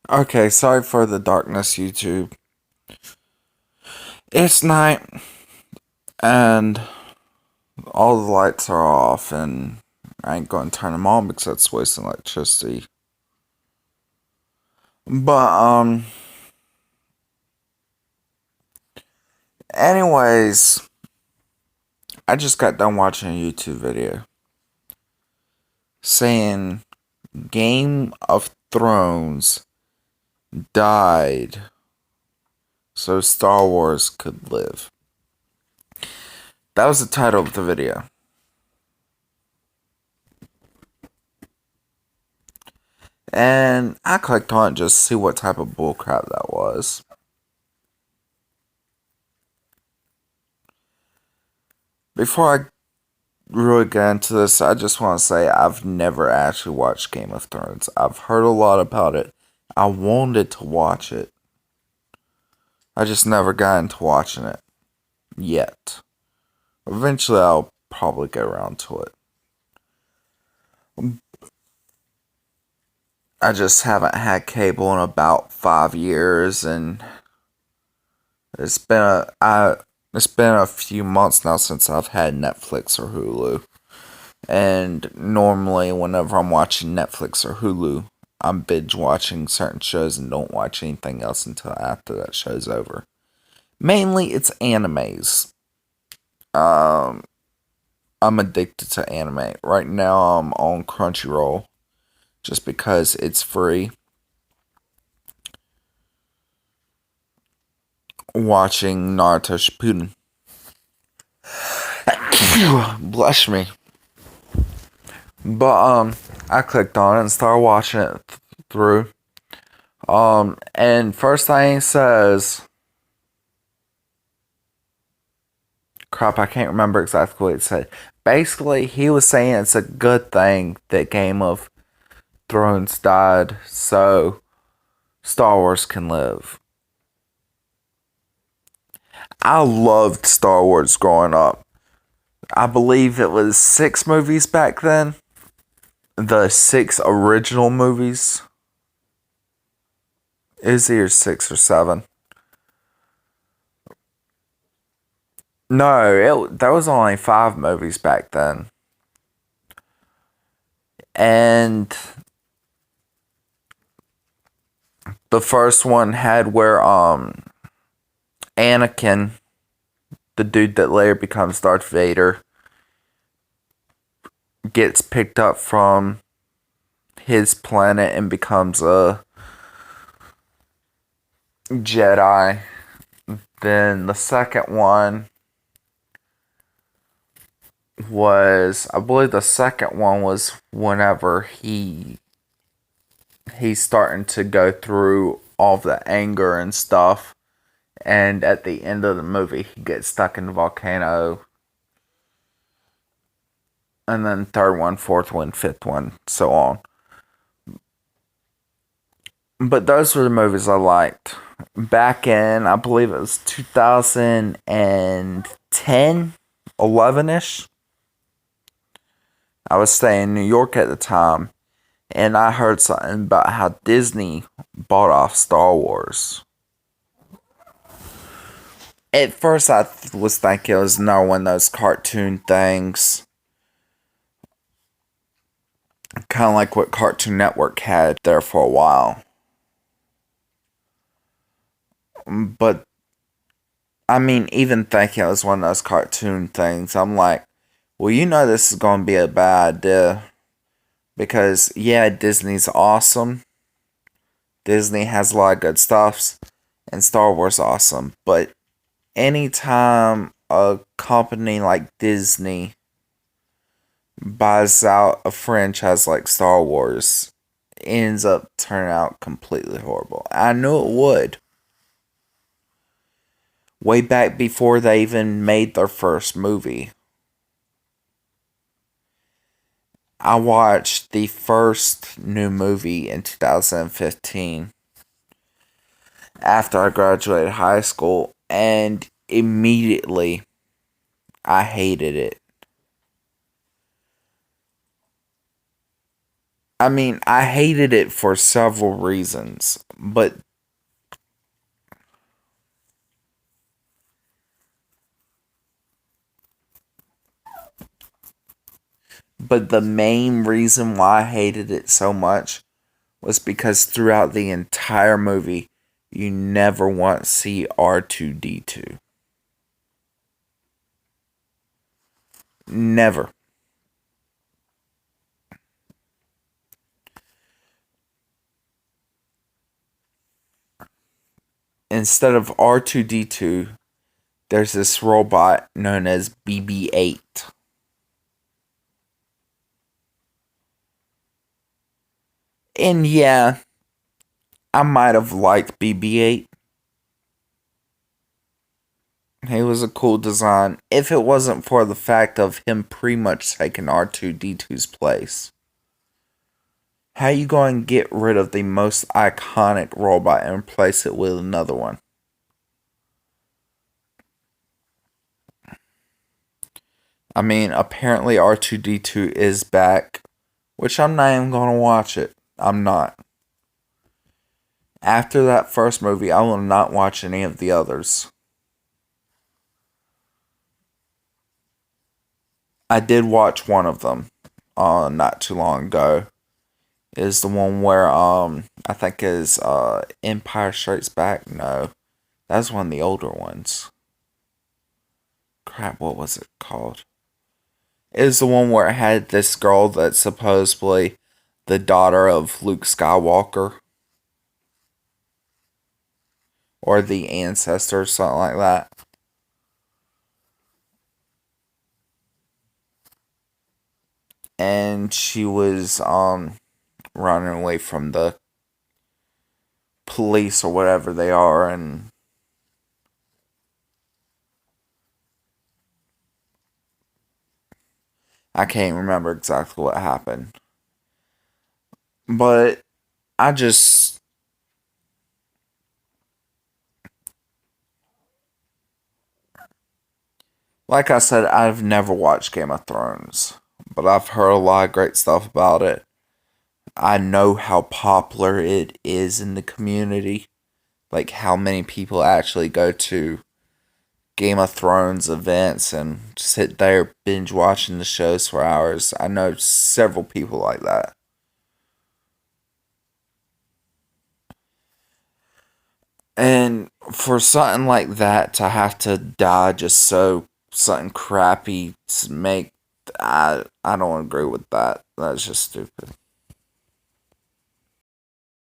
Okay, sorry for the darkness, YouTube. It's night, and all the lights are off, and I ain't gonna turn them on because that's wasting electricity. But, anyways, I just got done watching a YouTube video saying Game of Thrones died so Star Wars could live. That was the title of the video. And I clicked on it just to see what type of bullcrap that was. Before I really get into this, I just want to say I've never actually watched Game of Thrones. I've heard a lot about it. I wanted to watch it. I just never got into watching it yet. Eventually, I'll probably get around to it. I just haven't had cable in about 5 years, and it's been it's been a few months now since I've had Netflix or Hulu. And normally, whenever I'm watching Netflix or Hulu, I'm binge watching certain shows and don't watch anything else until after that show's over. Mainly, it's animes. Um, I'm addicted to anime. Right now, I'm on Crunchyroll just because it's free. Watching Naruto Shippuden. Blush me. But I clicked on it and started watching it through. And first thing it says, crap, I can't remember exactly what it said. Basically, he was saying it's a good thing that Game of Thrones died so Star Wars can live. I loved Star Wars growing up. I believe it was 6 movies back then. The 6 original movies. Is either 6 or 7. No, there was only 5 movies back then. And the first one had where Anakin, the dude that later becomes Darth Vader, gets picked up from his planet and becomes a Jedi. Then the second one was, I believe the second one was whenever he's starting to go through all the anger and stuff, and at the end of the movie he gets stuck in the volcano. And then third one, fourth one, fifth one, so on. But those were the movies I liked. Back in, I believe it was 2010, 11-ish. I was staying in New York at the time, and I heard something about how Disney bought off Star Wars. At first, I was thinking it was another one of those cartoon things. Kind of like what Cartoon Network had there for a while. But, I mean, even thinking it was one of those cartoon things, I'm like, well, this is going to be a bad idea. Because, yeah, Disney's awesome. Disney has a lot of good stuff. And Star Wars awesome. But anytime a company like Disney buys out a franchise like Star Wars, it ends up turning out completely horrible. I knew it would. Way back before they even made their first movie. I watched the first new movie in 2015 after I graduated high school, and immediately I hated it. I mean, I hated it for several reasons, but the main reason why I hated it so much was because throughout the entire movie, you never once see R2D2. Never. Instead of R2D2, there's this robot known as BB-8. And yeah, I might have liked BB-8. He was a cool design if it wasn't for the fact of him pretty much taking R2D2's place. How you going to get rid of the most iconic robot and replace it with another one? I mean, apparently R2D2 is back, which I'm not even going to watch it. I'm not. After that first movie, I will not watch any of the others. I did watch one of them not too long ago. It is the one where I think is Empire Strikes Back? No. That's one of the older ones. Crap, what was it called? It is the one where it had this girl that's supposedly the daughter of Luke Skywalker. Or the ancestor, something like that. And she was running away from the police or whatever they are, and I can't remember exactly what happened. But I just, like I said, I've never watched Game of Thrones, but I've heard a lot of great stuff about it. I know how popular it is in the community, like how many people actually go to Game of Thrones events and sit there binge watching the shows for hours. I know several people like that. And for something like that to have to die just so something crappy to make, I don't agree with that. That's just stupid.